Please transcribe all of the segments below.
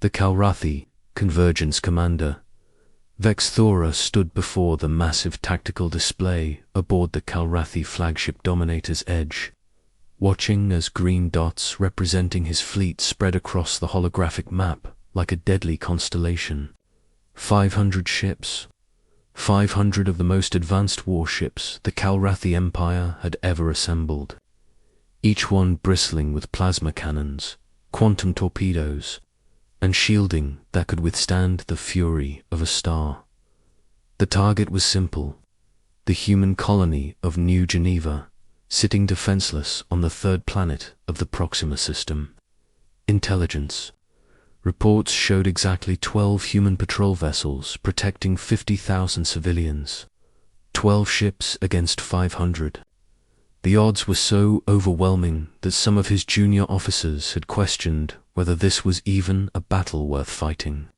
The Kalrathi, Convergence Commander, Vex Thora stood before the massive tactical display aboard the Kalrathi flagship Dominator's Edge, watching as green dots representing his fleet spread across the holographic map like a deadly constellation. 500 ships. 500 of the most advanced warships the Kalrathi Empire had ever assembled, each one bristling with plasma cannons, quantum torpedoes, and shielding that could withstand the fury of a star. The target was simple: the human colony of New Geneva, sitting defenseless on the third planet of the Proxima system. Intelligence. Reports showed exactly 12 human patrol vessels protecting 50,000 civilians. 12 ships against 500. The odds were so overwhelming that some of his junior officers had questioned whether this was even a battle worth fighting.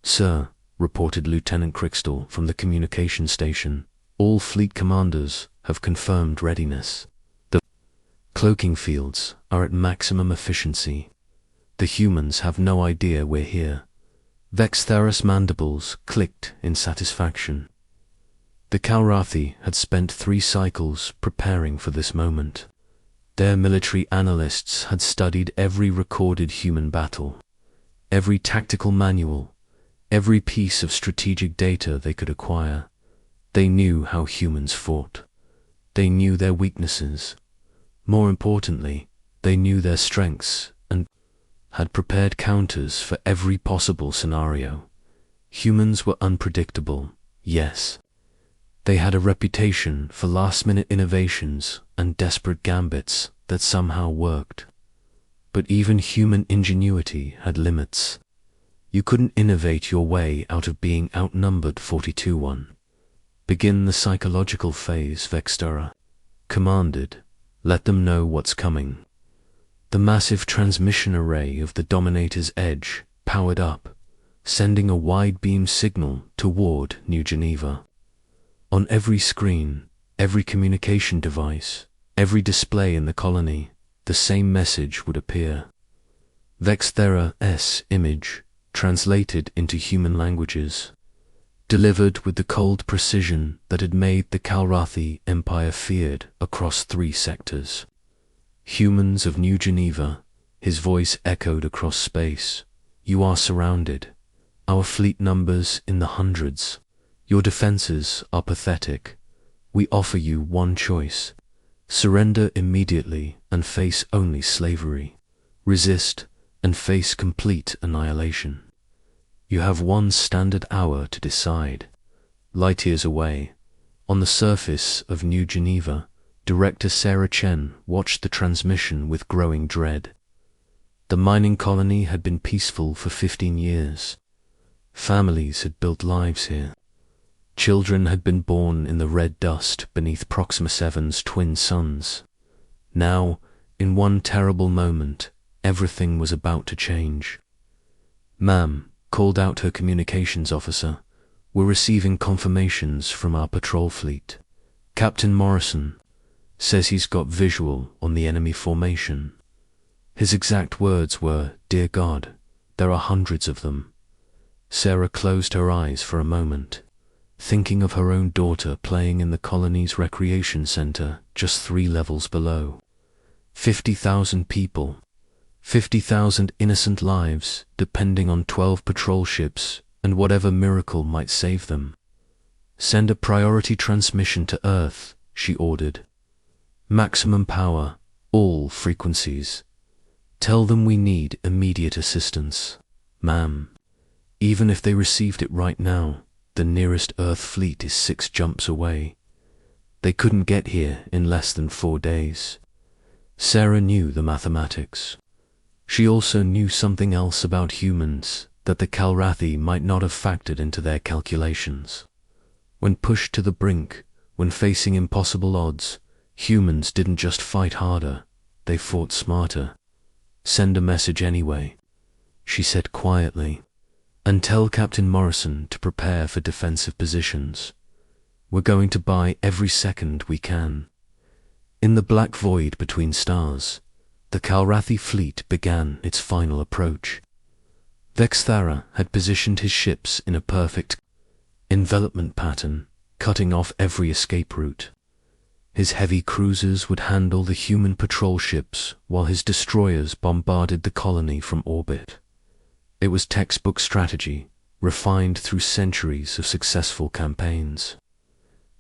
"Sir," reported Lieutenant Crystal from the communication station, "all fleet commanders have confirmed readiness. The cloaking fields are at maximum efficiency. The humans have no idea we're here." Vex Thera's mandibles clicked in satisfaction. The Kalrathi had spent 3 cycles preparing for this moment. Their military analysts had studied every recorded human battle, every tactical manual, every piece of strategic data they could acquire. They knew how humans fought. They knew their weaknesses. More importantly, they knew their strengths and had prepared counters for every possible scenario. Humans were unpredictable, yes. They had a reputation for last-minute innovations and desperate gambits that somehow worked. But even human ingenuity had limits. You couldn't innovate your way out of being outnumbered 42-1. "Begin the psychological phase," Vex Thera commanded. "Let them know what's coming." The massive transmission array of the Dominator's Edge powered up, sending a wide-beam signal toward New Geneva. On every screen, every communication device, every display in the colony, the same message would appear. Vex Thera's image, translated into human languages, delivered with the cold precision that had made the Kalrathi Empire feared across 3 sectors. "Humans of New Geneva," his voice echoed across space, "you are surrounded. Our fleet numbers in the hundreds. Your defenses are pathetic. We offer you one choice: surrender immediately and face only slavery. Resist and face complete annihilation. You have 1 standard hour to decide." Light years away, on the surface of New Geneva, Director Sarah Chen watched the transmission with growing dread. The mining colony had been peaceful for 15 years. Families had built lives here. Children had been born in the red dust beneath Proxima 7's twin suns. Now, in one terrible moment, everything was about to change. "Ma'am," called out her communications officer, "we're receiving confirmations from our patrol fleet. Captain Morrison says he's got visual on the enemy formation." His exact words were, "Dear God, there are hundreds of them." Sarah closed her eyes for a moment, thinking of her own daughter playing in the colony's recreation center just 3 levels below. 50,000 people, 50,000 innocent lives depending on 12 patrol ships and whatever miracle might save them. "Send a priority transmission to Earth," she ordered. "Maximum power, all frequencies. Tell them we need immediate assistance. Ma'am, even if they received it right now, the nearest Earth fleet is 6 jumps away. They couldn't get here in less than 4 days." Sarah knew the mathematics. She also knew something else about humans that the Kalrathi might not have factored into their calculations. When pushed to the brink, when facing impossible odds, humans didn't just fight harder, they fought smarter. "Send a message anyway," she said quietly, "and tell Captain Morrison to prepare for defensive positions. We're going to buy every second we can." In the black void between stars, the Kalrathi fleet began its final approach. Vexthara had positioned his ships in a perfect envelopment pattern, cutting off every escape route. His heavy cruisers would handle the human patrol ships while his destroyers bombarded the colony from orbit. It was textbook strategy, refined through centuries of successful campaigns.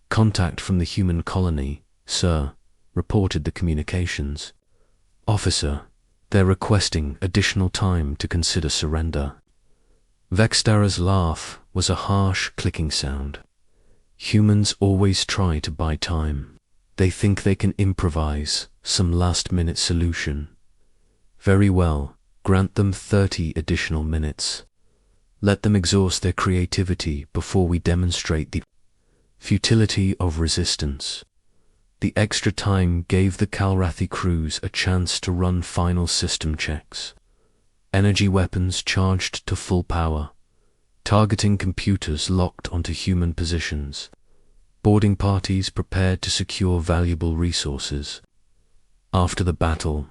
Contact from the human colony, sir, reported the communications. Officer, they're requesting additional time to consider surrender. Vexthara's laugh was a harsh clicking sound. Humans always try to buy time. They think they can improvise some last-minute solution. Very well, grant them 30 additional minutes. Let them exhaust their creativity before we demonstrate the futility of resistance. The extra time gave the Calrathi crews a chance to run final system checks. Energy weapons charged to full power, targeting computers locked onto human positions, boarding parties prepared to secure valuable resources. After the battle,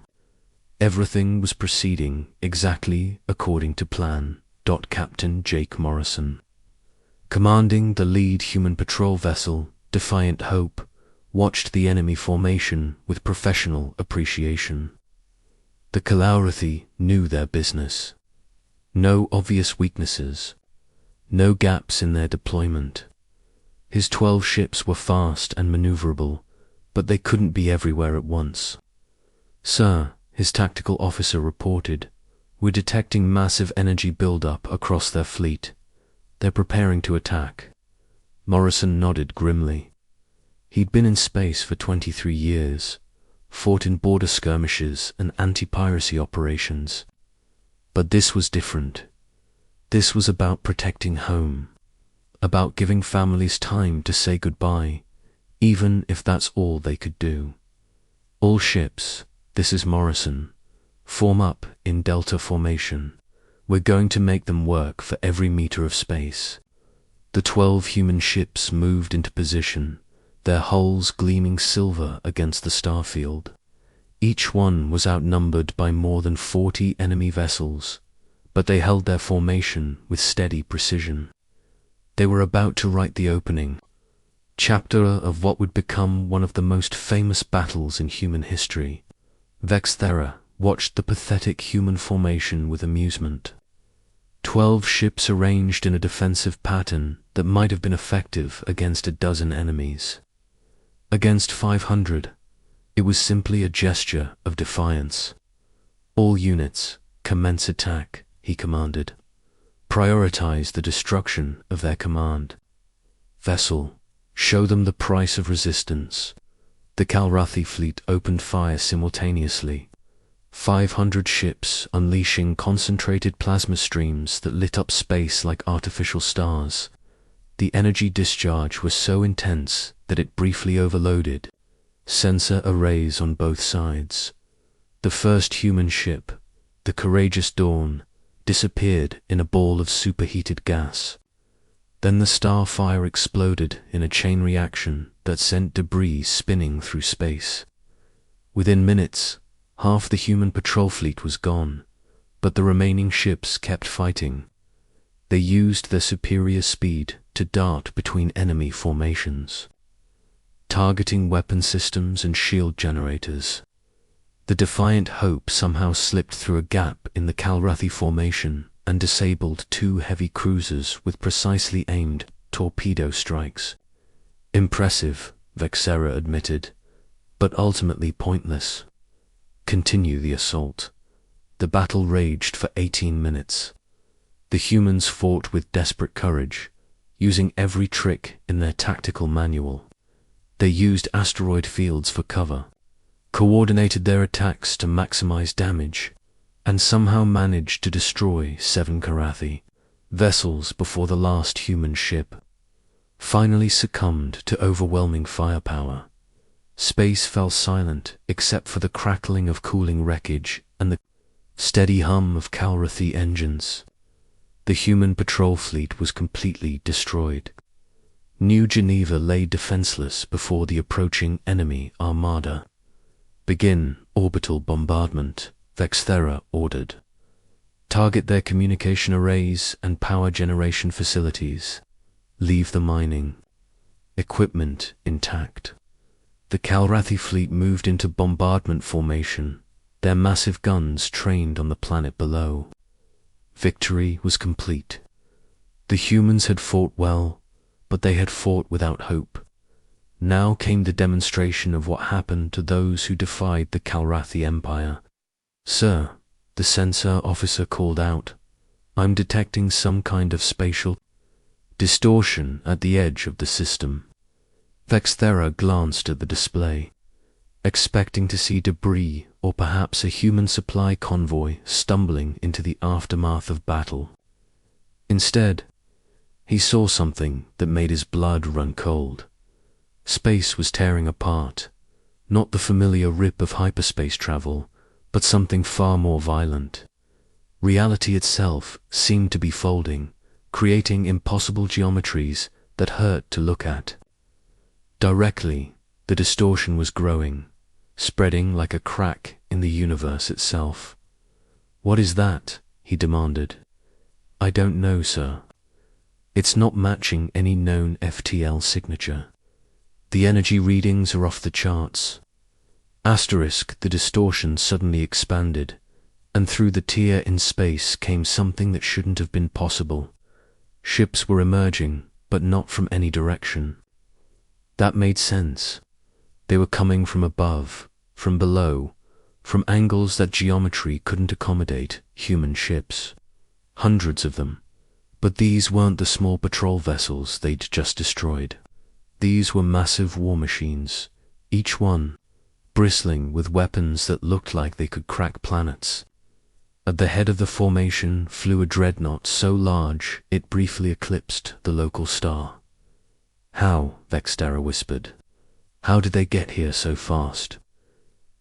everything was proceeding exactly according to plan. Captain Jake Morrison, commanding the lead human patrol vessel, Defiant Hope, watched the enemy formation with professional appreciation. The Calrathi knew their business. No obvious weaknesses, no gaps in their deployment. His 12 ships were fast and maneuverable, but they couldn't be everywhere at once. Sir, his tactical officer reported, we're detecting massive energy buildup across their fleet. They're preparing to attack. Morrison nodded grimly. He'd been in space for 23 years, fought in border skirmishes and anti-piracy operations. But this was different. This was about protecting home, about giving families time to say goodbye, even if that's all they could do. All ships, this is Morrison, form up in Delta formation. We're going to make them work for every meter of space. The 12 human ships moved into position, their hulls gleaming silver against the starfield. Each one was outnumbered by more than 40 enemy vessels, but they held their formation with steady precision. They were about to write the opening chapter of what would become one of the most famous battles in human history. Vexthara watched the pathetic human formation with amusement. 12 ships arranged in a defensive pattern that might have been effective against a dozen enemies. Against 500, it was simply a gesture of defiance. All units, commence attack, he commanded. Prioritize the destruction of their command. Vessel, show them the price of resistance. The Calrathi fleet opened fire simultaneously. 500 ships unleashing concentrated plasma streams that lit up space like artificial stars. The energy discharge was so intense that it briefly overloaded. Sensor arrays on both sides. The first human ship, the Courageous Dawn, disappeared in a ball of superheated gas. Then the starfire exploded in a chain reaction that sent debris spinning through space. Within minutes, half the human patrol fleet was gone, but the remaining ships kept fighting. They used their superior speed to dart between enemy formations, targeting weapon systems and shield generators. The Defiant Hope somehow slipped through a gap in the Calrathi formation and disabled 2 heavy cruisers with precisely aimed torpedo strikes. Impressive, Vexthara admitted, but ultimately pointless. Continue the assault. The battle raged for 18 minutes. The humans fought with desperate courage, using every trick in their tactical manual. They used asteroid fields for cover, coordinated their attacks to maximize damage, and somehow managed to destroy 7 Calrathi vessels before the last human ship finally succumbed to overwhelming firepower. Space fell silent except for the crackling of cooling wreckage and the steady hum of Calrathi engines. The human patrol fleet was completely destroyed. New Geneva lay defenseless before the approaching enemy Armada. Begin orbital bombardment, Vexthara ordered. Target their communication arrays and power generation facilities. Leave the mining equipment intact. The Calrathi fleet moved into bombardment formation, their massive guns trained on the planet below. Victory was complete. The humans had fought well, but they had fought without hope. Now came the demonstration of what happened to those who defied the Calrathi Empire. "Sir," the sensor officer called out, "I'm detecting some kind of spatial distortion at the edge of the system." Vexthera glanced at the display, expecting to see debris or perhaps a human supply convoy stumbling into the aftermath of battle. Instead, he saw something that made his blood run cold. Space was tearing apart, not the familiar rip of hyperspace travel, but something far more violent. Reality itself seemed to be folding, creating impossible geometries that hurt to look at. Directly, the distortion was growing, spreading like a crack in the universe itself. "What is that?" he demanded. "I don't know, sir. It's not matching any known FTL signature. The energy readings are off the charts." The distortion suddenly expanded, and through the tear in space came something that shouldn't have been possible. Ships were emerging, but not from any direction. That made sense. They were coming from above, from below, from angles that geometry couldn't accommodate human ships. Hundreds of them. But these weren't the small patrol vessels they'd just destroyed. These were massive war machines, each one bristling with weapons that looked like they could crack planets. At the head of the formation flew a dreadnought so large it briefly eclipsed the local star. "How?" Vexthera whispered. "How did they get here so fast?"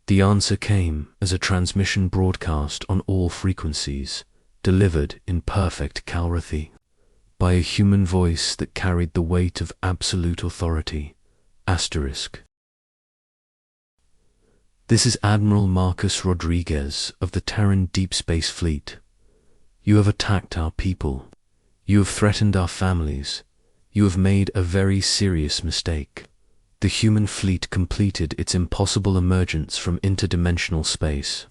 The answer came as a transmission broadcast on all frequencies, delivered in perfect Calrathi, by a human voice that carried the weight of absolute authority. "This is Admiral Marcus Rodriguez of the Terran Deep Space Fleet. You have attacked our people. You have threatened our families. You have made a very serious mistake." The human fleet completed its impossible emergence from interdimensional space,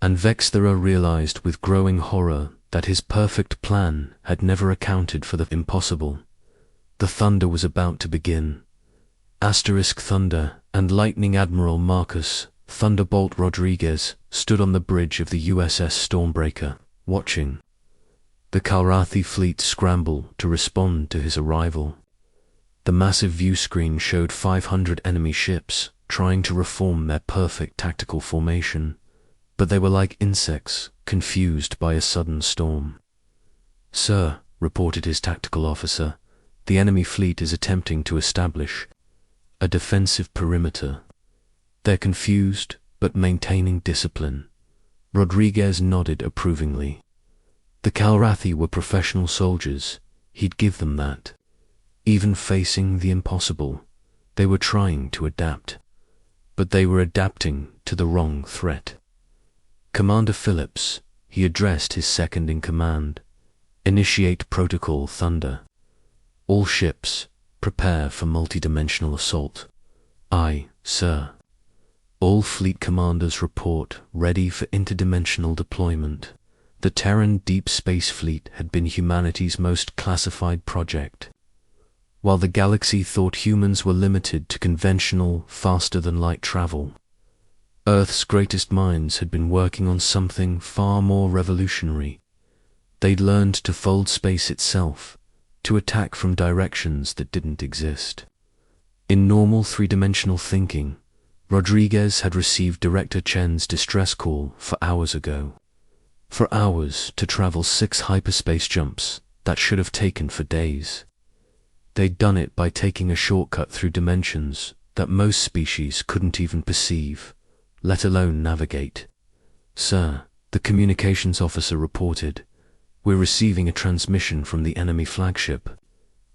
and Vexthera realized with growing horror that his perfect plan had never accounted for the impossible. The thunder was about to begin. Thunder and Lightning Admiral Marcus Thunderbolt Rodriguez stood on the bridge of the USS Stormbreaker, watching the Calrathi fleet scramble to respond to his arrival. The massive view screen showed 500 enemy ships trying to reform their perfect tactical formation, but they were like insects confused by a sudden storm. "Sir," reported his tactical officer, "the enemy fleet is attempting to establish a defensive perimeter. They're confused, but maintaining discipline." Rodriguez nodded approvingly. The Calrathi were professional soldiers. He'd give them that. Even facing the impossible, they were trying to adapt. But they were adapting to the wrong threat. "Commander Phillips," he addressed his second-in-command, "initiate Protocol Thunder. All ships, prepare for multidimensional assault." "Aye, sir." All fleet commanders report, ready for interdimensional deployment. The Terran Deep Space Fleet had been humanity's most classified project. While the galaxy thought humans were limited to conventional, faster-than-light travel, Earth's greatest minds had been working on something far more revolutionary. They'd learned to fold space itself, to attack from directions that didn't exist. In normal three-dimensional thinking, Rodriguez had received Director Chen's distress call for hours ago. For hours to travel 6 hyperspace jumps that should have taken for days. They'd done it by taking a shortcut through dimensions that most species couldn't even perceive, let alone navigate. "Sir," the communications officer reported, "we're receiving a transmission from the enemy flagship.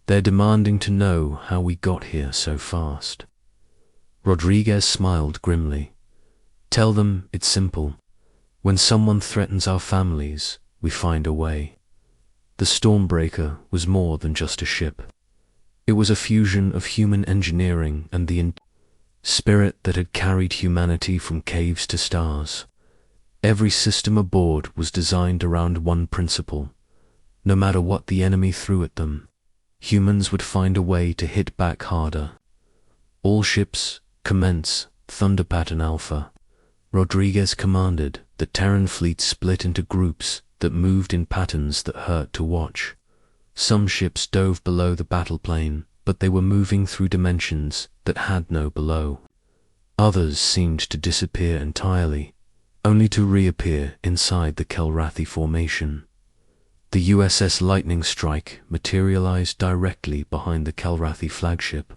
They're demanding to know how we got here so fast." Rodriguez smiled grimly. "Tell them it's simple. When someone threatens our families, we find a way. The Stormbreaker was more than just a ship. It was a fusion of human engineering and the spirit that had carried humanity from caves to stars. Every system aboard was designed around one principle. No matter what the enemy threw at them, humans would find a way to hit back harder. All ships commence Thunder Pattern Alpha. Rodriguez commanded. The Terran fleet split into groups that moved in patterns that hurt to watch. Some ships dove below the battle plane, but they were moving through dimensions that had no below. Others seemed to disappear entirely, only to reappear inside the Kelrathi formation. The USS Lightning Strike materialized directly behind the Kelrathi flagship,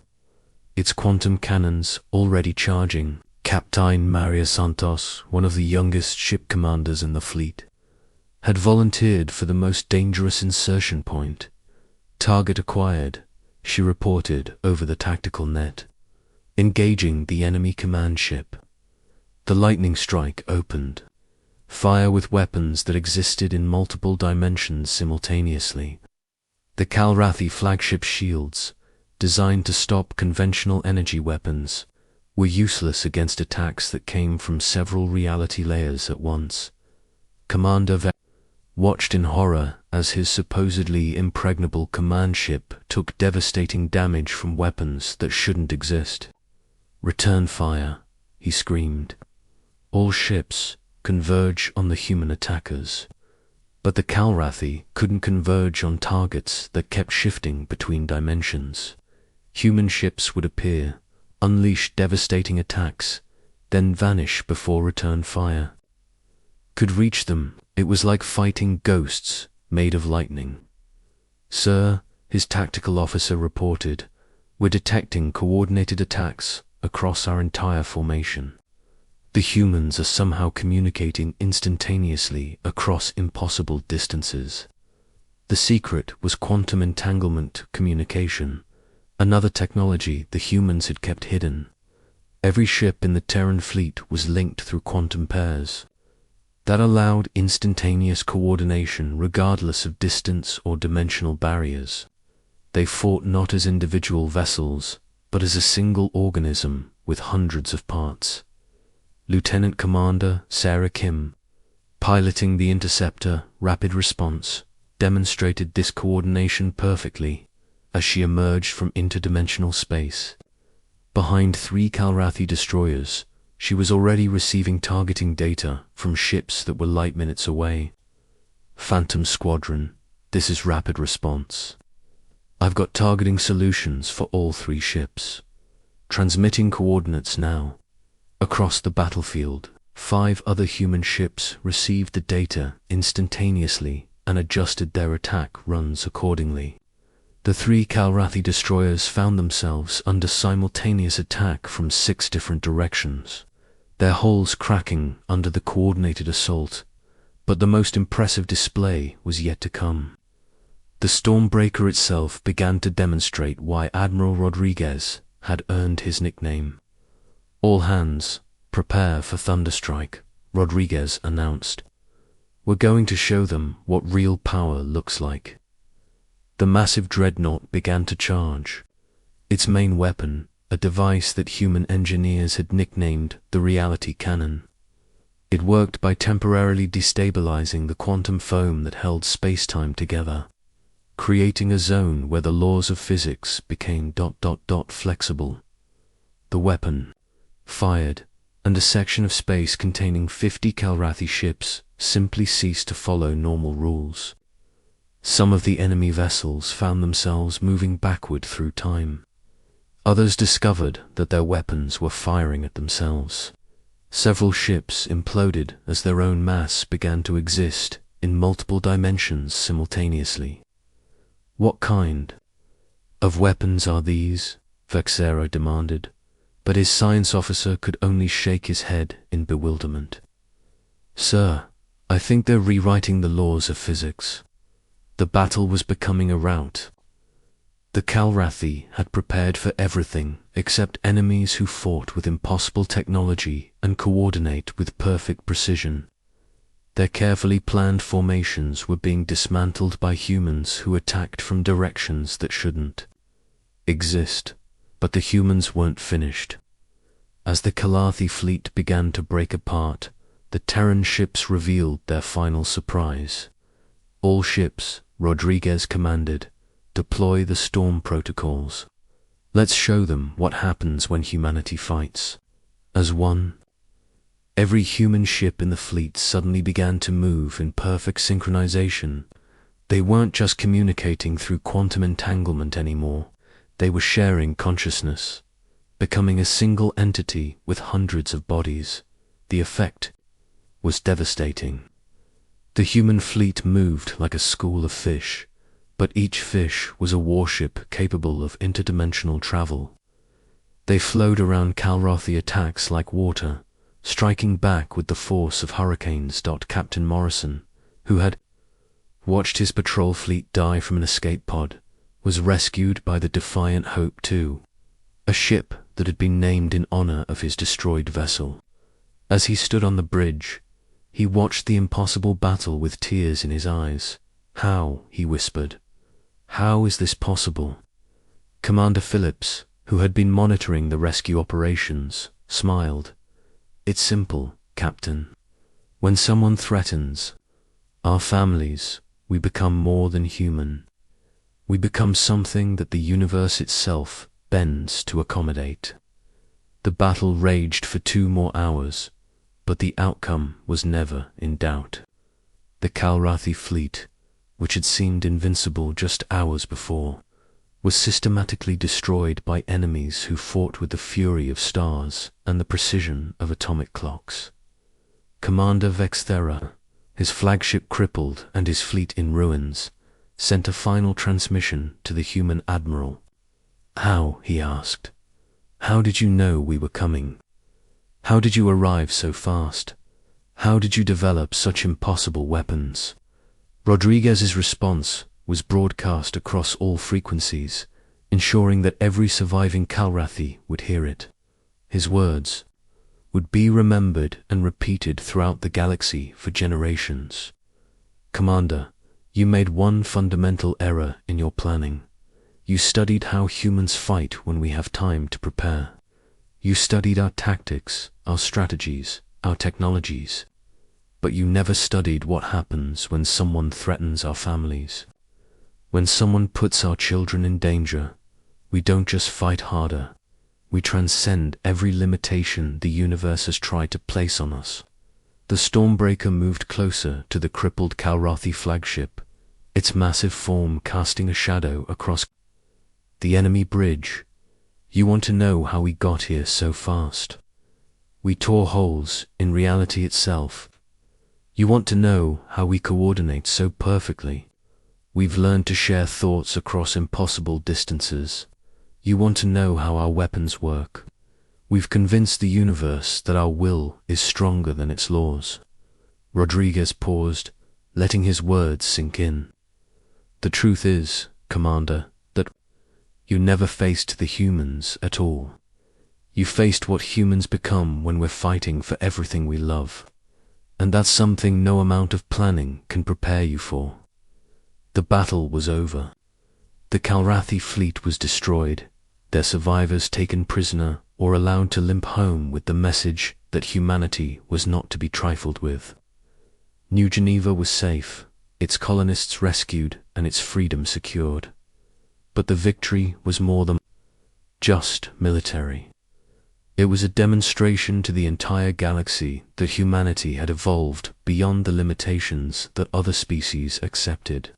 its quantum cannons already charging. Captain Maria Santos, one of the youngest ship commanders in the fleet, had volunteered for the most dangerous insertion point. Target acquired, she reported over the tactical net, engaging the enemy command ship. The lightning strike opened fire with weapons that existed in multiple dimensions simultaneously. The Kelrathi flagship shields, designed to stop conventional energy weapons, were useless against attacks that came from several reality layers at once. Commander Vex watched in horror as his supposedly impregnable command ship took devastating damage from weapons that shouldn't exist. "Return fire," he screamed. "All ships converge on the human attackers." But the Kelrathi couldn't converge on targets that kept shifting between dimensions. Human ships would appear, unleash devastating attacks, then vanish before return fire could reach them. It was like fighting ghosts made of lightning. "Sir," his tactical officer reported, "we're detecting coordinated attacks across our entire formation. The humans are somehow communicating instantaneously across impossible distances." The secret was quantum entanglement communication, another technology the humans had kept hidden. Every ship in the Terran fleet was linked through quantum pairs. That allowed instantaneous coordination regardless of distance or dimensional barriers. They fought not as individual vessels, but as a single organism with hundreds of parts. Lieutenant Commander Sarah Kim, piloting the interceptor Rapid Response, demonstrated this coordination perfectly as she emerged from interdimensional space. Behind 3 Kelrathi destroyers, she was already receiving targeting data from ships that were light minutes away. "Phantom Squadron, this is Rapid Response. I've got targeting solutions for all 3 ships. Transmitting coordinates now." Across the battlefield, 5 other human ships received the data instantaneously and adjusted their attack runs accordingly. The 3 Kelrathi destroyers found themselves under simultaneous attack from 6 different directions, their hulls cracking under the coordinated assault. But the most impressive display was yet to come. The Stormbreaker itself began to demonstrate why Admiral Rodriguez had earned his nickname. "All hands, prepare for Thunderstrike," Rodriguez announced. "We're going to show them what real power looks like." The massive dreadnought began to charge. Its main weapon, a device that human engineers had nicknamed the Reality Cannon. It worked by temporarily destabilizing the quantum foam that held space-time together, creating a zone where the laws of physics became flexible. The weapon fired, and a section of space containing 50 Kelrathi ships simply ceased to follow normal rules. Some of the enemy vessels found themselves moving backward through time. Others discovered that their weapons were firing at themselves. Several ships imploded as their own mass began to exist in multiple dimensions simultaneously. "What kind of weapons are these?" Vexera demanded, but his science officer could only shake his head in bewilderment. "Sir, I think they're rewriting the laws of physics." The battle was becoming a rout. The Kelrathi had prepared for everything except enemies who fought with impossible technology and coordinate with perfect precision. Their carefully planned formations were being dismantled by humans who attacked from directions that shouldn't exist. But the humans weren't finished. As the Calathi fleet began to break apart, the Terran ships revealed their final surprise. All ships, Rodriguez commanded, deploy the storm protocols. Let's show them what happens when humanity fights. As one, every human ship in the fleet suddenly began to move in perfect synchronization. They weren't just communicating through quantum entanglement anymore. They were sharing consciousness, becoming a single entity with hundreds of bodies. The effect was devastating. The human fleet moved like a school of fish, but each fish was a warship capable of interdimensional travel. They flowed around Calrathi attacks like water, striking back with the force of hurricanes. Captain Morrison, who had watched his patrol fleet die from an escape pod, was rescued by the Defiant Hope II, a ship that had been named in honor of his destroyed vessel. As he stood on the bridge, he watched the impossible battle with tears in his eyes. "How?" he whispered. "How is this possible?" Commander Phillips, who had been monitoring the rescue operations, smiled. "It's simple, Captain. When someone threatens our families, we become more than human. We become something that the universe itself bends to accommodate." The battle raged for 2 more hours, but the outcome was never in doubt. The Calrathi fleet, which had seemed invincible just hours before, was systematically destroyed by enemies who fought with the fury of stars and the precision of atomic clocks. Commander Vexthera, his flagship crippled and his fleet in ruins, sent a final transmission to the human admiral. "How?" he asked. "How did you know we were coming? How did you arrive so fast? How did you develop such impossible weapons?" Rodriguez's response was broadcast across all frequencies, ensuring that every surviving Calrathi would hear it. His words would be remembered and repeated throughout the galaxy for generations. "Commander, you made one fundamental error in your planning. You studied how humans fight when we have time to prepare. You studied our tactics, our strategies, our technologies. But you never studied what happens when someone threatens our families. When someone puts our children in danger, we don't just fight harder. We transcend every limitation the universe has tried to place on us." The Stormbreaker moved closer to the crippled Calrathi flagship, its massive form casting a shadow across the enemy bridge. "You want to know how we got here so fast? We tore holes in reality itself. You want to know how we coordinate so perfectly? We've learned to share thoughts across impossible distances. You want to know how our weapons work? We've convinced the universe that our will is stronger than its laws." Rodriguez paused, letting his words sink in. "The truth is, Commander, that you never faced the humans at all. You faced what humans become when we're fighting for everything we love. And that's something no amount of planning can prepare you for." The battle was over. The Calrathi fleet was destroyed, their survivors taken prisoner or allowed to limp home with the message that humanity was not to be trifled with. New Geneva was safe, its colonists rescued and its freedom secured. But the victory was more than just military. It was a demonstration to the entire galaxy that humanity had evolved beyond the limitations that other species accepted.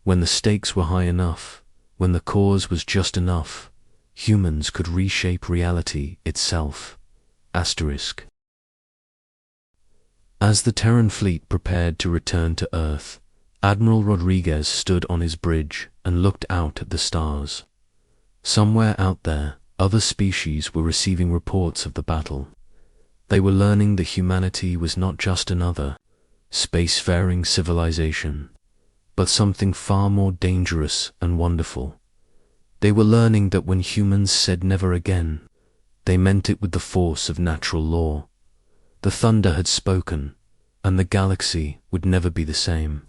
When the stakes were high enough, when the cause was just enough, humans could reshape reality itself. Asterisk. As the Terran fleet prepared to return to Earth, Admiral Rodriguez stood on his bridge and looked out at the stars. Somewhere out there, other species were receiving reports of the battle. They were learning that humanity was not just another spacefaring civilization, but something far more dangerous and wonderful. They were learning that when humans said never again, they meant it with the force of natural law. The thunder had spoken, and the galaxy would never be the same.